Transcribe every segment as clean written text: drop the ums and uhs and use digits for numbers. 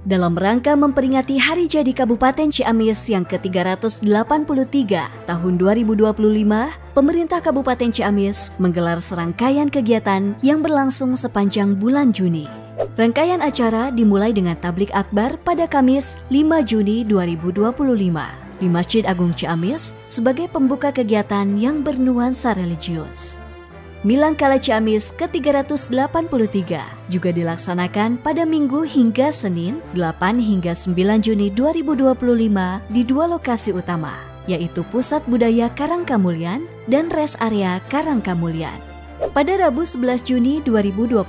Dalam rangka memperingati Hari Jadi Kabupaten Ciamis yang ke-383 tahun 2025, pemerintah Kabupaten Ciamis menggelar serangkaian kegiatan yang berlangsung sepanjang bulan Juni. Rangkaian acara dimulai dengan tablik akbar pada Kamis 5 Juni 2025 di Masjid Agung Ciamis sebagai pembuka kegiatan yang bernuansa religius. Milangkala Ciamis ke-383 juga dilaksanakan pada Minggu hingga Senin 8 hingga 9 Juni 2025 di dua lokasi utama, yaitu Pusat Budaya Karangkamulyan dan Rest Area Karangkamulyan. Pada Rabu 11 Juni 2025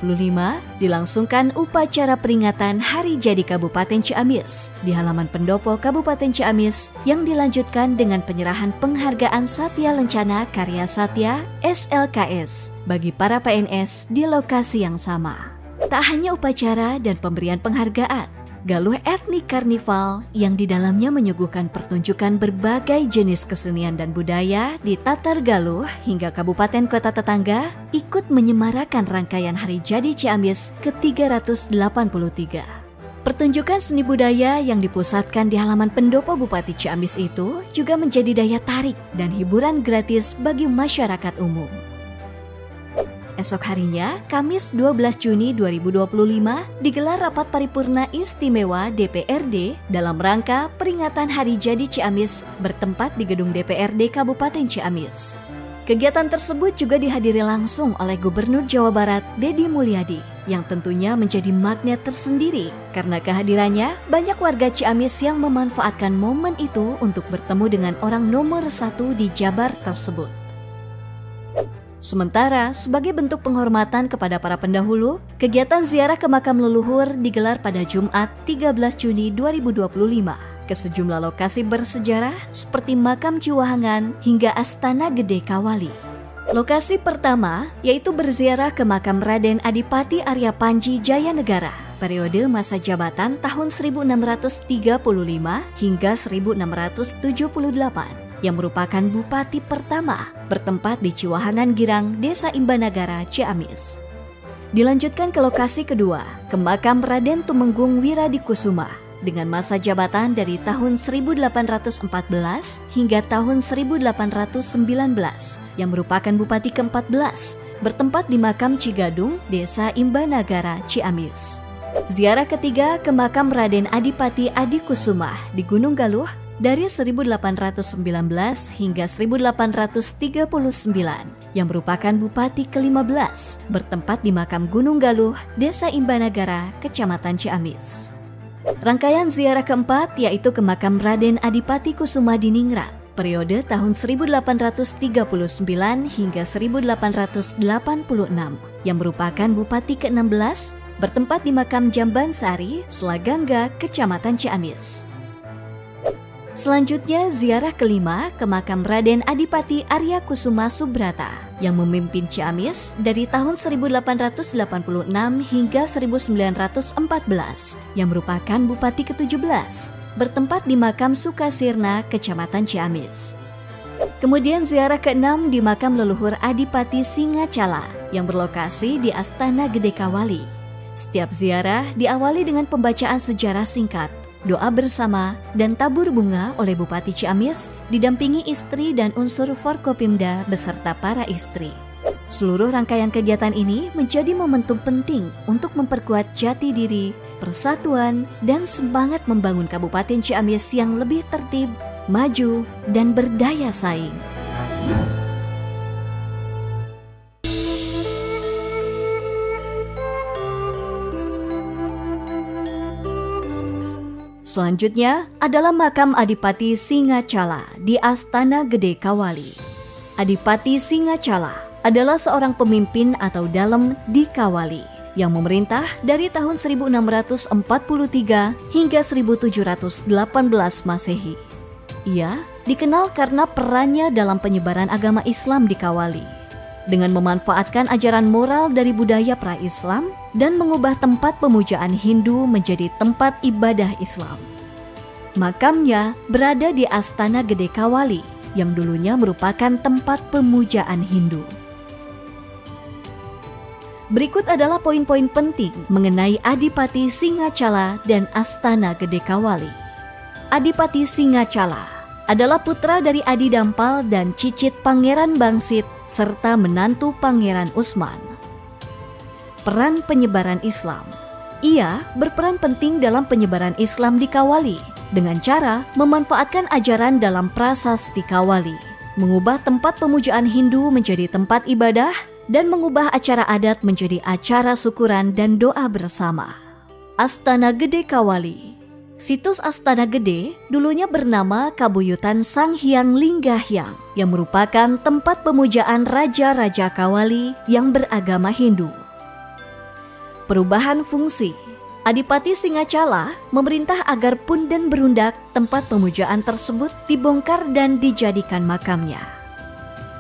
dilangsungkan upacara peringatan Hari Jadi Kabupaten Ciamis di halaman pendopo Kabupaten Ciamis yang dilanjutkan dengan penyerahan penghargaan Satya Lencana Karya Satya SLKS bagi para PNS di lokasi yang sama. Tak hanya upacara dan pemberian penghargaan, Galuh Etnik Karnival yang di dalamnya menyuguhkan pertunjukan berbagai jenis kesenian dan budaya di Tatar Galuh hingga kabupaten kota tetangga ikut menyemarakan rangkaian Hari Jadi Ciamis ke-383. Pertunjukan seni budaya yang dipusatkan di halaman pendopo Bupati Ciamis itu juga menjadi daya tarik dan hiburan gratis bagi masyarakat umum. Esok harinya, Kamis 12 Juni 2025, digelar rapat paripurna istimewa DPRD dalam rangka peringatan Hari Jadi Ciamis bertempat di gedung DPRD Kabupaten Ciamis. Kegiatan tersebut juga dihadiri langsung oleh Gubernur Jawa Barat Deddy Mulyadi yang tentunya menjadi magnet tersendiri karena kehadirannya banyak warga Ciamis yang memanfaatkan momen itu untuk bertemu dengan orang nomor 1 di Jabar tersebut. Sementara, sebagai bentuk penghormatan kepada para pendahulu, kegiatan ziarah ke makam leluhur digelar pada Jumat 13 Juni 2025 ke sejumlah lokasi bersejarah seperti Makam Ciwahangan hingga Astana Gede Kawali. Lokasi pertama yaitu berziarah ke makam Raden Adipati Arya Panji Jayanegara periode masa jabatan tahun 1635 hingga 1678. Yang merupakan bupati pertama bertempat di Ciwahangan Girang, Desa Imbanagara, Ciamis. Dilanjutkan ke lokasi kedua, ke makam Raden Tumenggung Wiradikusuma dengan masa jabatan dari tahun 1814 hingga tahun 1819 yang merupakan bupati ke-14 bertempat di makam Cigadung, Desa Imbanagara, Ciamis. Ziarah ketiga ke makam Raden Adipati Adikusuma di Gunung Galuh dari 1819 hingga 1839 yang merupakan bupati ke-15 bertempat di makam Gunung Galuh, Desa Imbanagara, Kecamatan Ciamis. Rangkaian ziarah keempat yaitu ke makam Raden Adipati Kusuma di Ningrat periode tahun 1839 hingga 1886 yang merupakan bupati ke-16 bertempat di makam Jambansari, Selagangga, Kecamatan Ciamis. Selanjutnya ziarah kelima ke makam Raden Adipati Arya Kusuma Subrata yang memimpin Ciamis dari tahun 1886 hingga 1914 yang merupakan bupati ke-17 bertempat di makam Sukasirna, Kecamatan Ciamis. Kemudian ziarah ke-6 di makam leluhur Adipati Singacala yang berlokasi di Astana Gede Kawali. Setiap ziarah diawali dengan pembacaan sejarah singkat, doa bersama, dan tabur bunga oleh Bupati Ciamis didampingi istri dan unsur Forkopimda beserta para istri. Seluruh rangkaian kegiatan ini menjadi momentum penting untuk memperkuat jati diri, persatuan, dan semangat membangun Kabupaten Ciamis yang lebih tertib, maju, dan berdaya saing. Selanjutnya adalah makam Adipati Singacala di Astana Gede Kawali. Adipati Singacala adalah seorang pemimpin atau dalem di Kawali yang memerintah dari tahun 1643 hingga 1718 Masehi. Ia dikenal karena perannya dalam penyebaran agama Islam di Kawali, dengan memanfaatkan ajaran moral dari budaya pra-Islam dan mengubah tempat pemujaan Hindu menjadi tempat ibadah Islam. Makamnya berada di Astana Gede Kawali yang dulunya merupakan tempat pemujaan Hindu. Berikut adalah poin-poin penting mengenai Adipati Singacala dan Astana Gede Kawali. Adipati Singacala adalah putra dari Adi Dampal dan cicit Pangeran Bangsit serta menantu Pangeran Usman. Peran penyebaran Islam. Ia berperan penting dalam penyebaran Islam di Kawali dengan cara memanfaatkan ajaran dalam prasasti Kawali, mengubah tempat pemujaan Hindu menjadi tempat ibadah, dan mengubah acara adat menjadi acara syukuran dan doa bersama. Astana Gede Kawali. Situs Astana Gede dulunya bernama Kabuyutan Sang Hyang Linggahyang yang merupakan tempat pemujaan raja-raja Kawali yang beragama Hindu. Perubahan fungsi. Adipati Singacala memerintah agar Punden Berundak, tempat pemujaan tersebut, dibongkar dan dijadikan makamnya.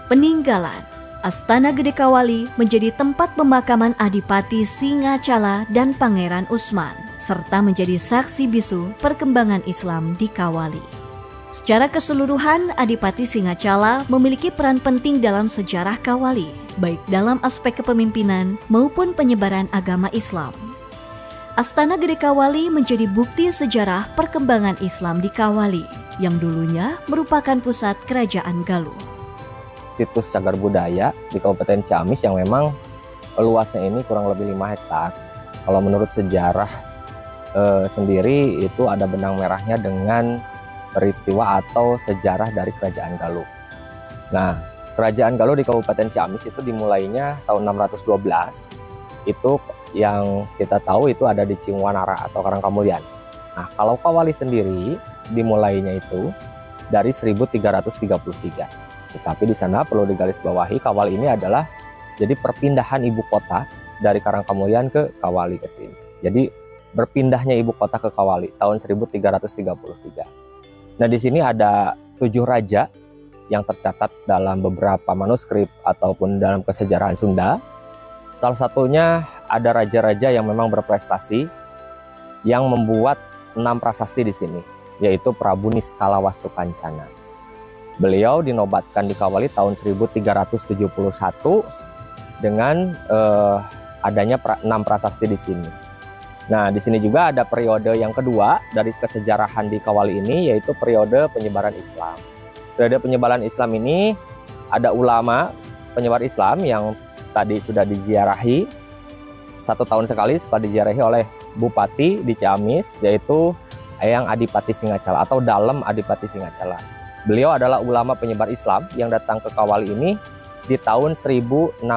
Peninggalan. Astana Gede Kawali menjadi tempat pemakaman Adipati Singacala dan Pangeran Usman, serta menjadi saksi bisu perkembangan Islam di Kawali. Secara keseluruhan, Adipati Singacala memiliki peran penting dalam sejarah Kawali, baik dalam aspek kepemimpinan maupun penyebaran agama Islam. Astana Gede Kawali menjadi bukti sejarah perkembangan Islam di Kawali, yang dulunya merupakan pusat kerajaan Galuh. Situs cagar budaya di Kabupaten Ciamis yang memang luasnya ini kurang lebih 5 hektar. Kalau menurut sejarah sendiri itu ada benang merahnya dengan peristiwa atau sejarah dari Kerajaan Galuh. Nah, Kerajaan Galuh di Kabupaten Ciamis itu dimulainya tahun 612. Itu yang kita tahu itu ada di Cingwanara atau Karangkamulyan. Nah, kalau Kawali sendiri dimulainya itu dari 1333. Tetapi di sana perlu digarisbawahi, Kawali ini adalah jadi perpindahan ibu kota dari Karangkamulyan ke Kawali ke sini. Jadi berpindahnya ibu kota ke Kawali tahun 1333. Nah, di sini ada 7 raja yang tercatat dalam beberapa manuskrip ataupun dalam kesejarahan Sunda. Salah satunya ada raja-raja yang memang berprestasi yang membuat 6 prasasti di sini, yaitu Prabu Niskala Wastukancana. Beliau dinobatkan di Kawali tahun 1371 dengan adanya 6 prasasti di sini. Nah, di sini juga ada periode yang kedua dari kesejarahan di Kawali ini, yaitu periode penyebaran Islam. Periode penyebaran Islam ini ada ulama penyebar Islam yang tadi sudah diziarahi 1 tahun sekali, suka diziarahi oleh Bupati di Ciamis, yaitu Eyang Adipati Singacala atau Dalem Adipati Singacala. Beliau adalah ulama penyebar Islam yang datang ke Kawali ini di tahun 1643.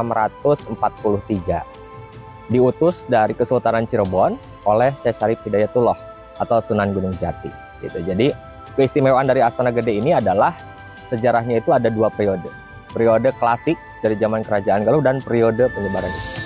Diutus dari Kesultanan Cirebon oleh Syekh Syarif Hidayatullah atau Sunan Gunung Jati. Gitu. Jadi keistimewaan dari Astana Gede ini adalah sejarahnya itu ada 2 periode. Periode klasik dari zaman Kerajaan Galuh dan periode penyebaran Islam.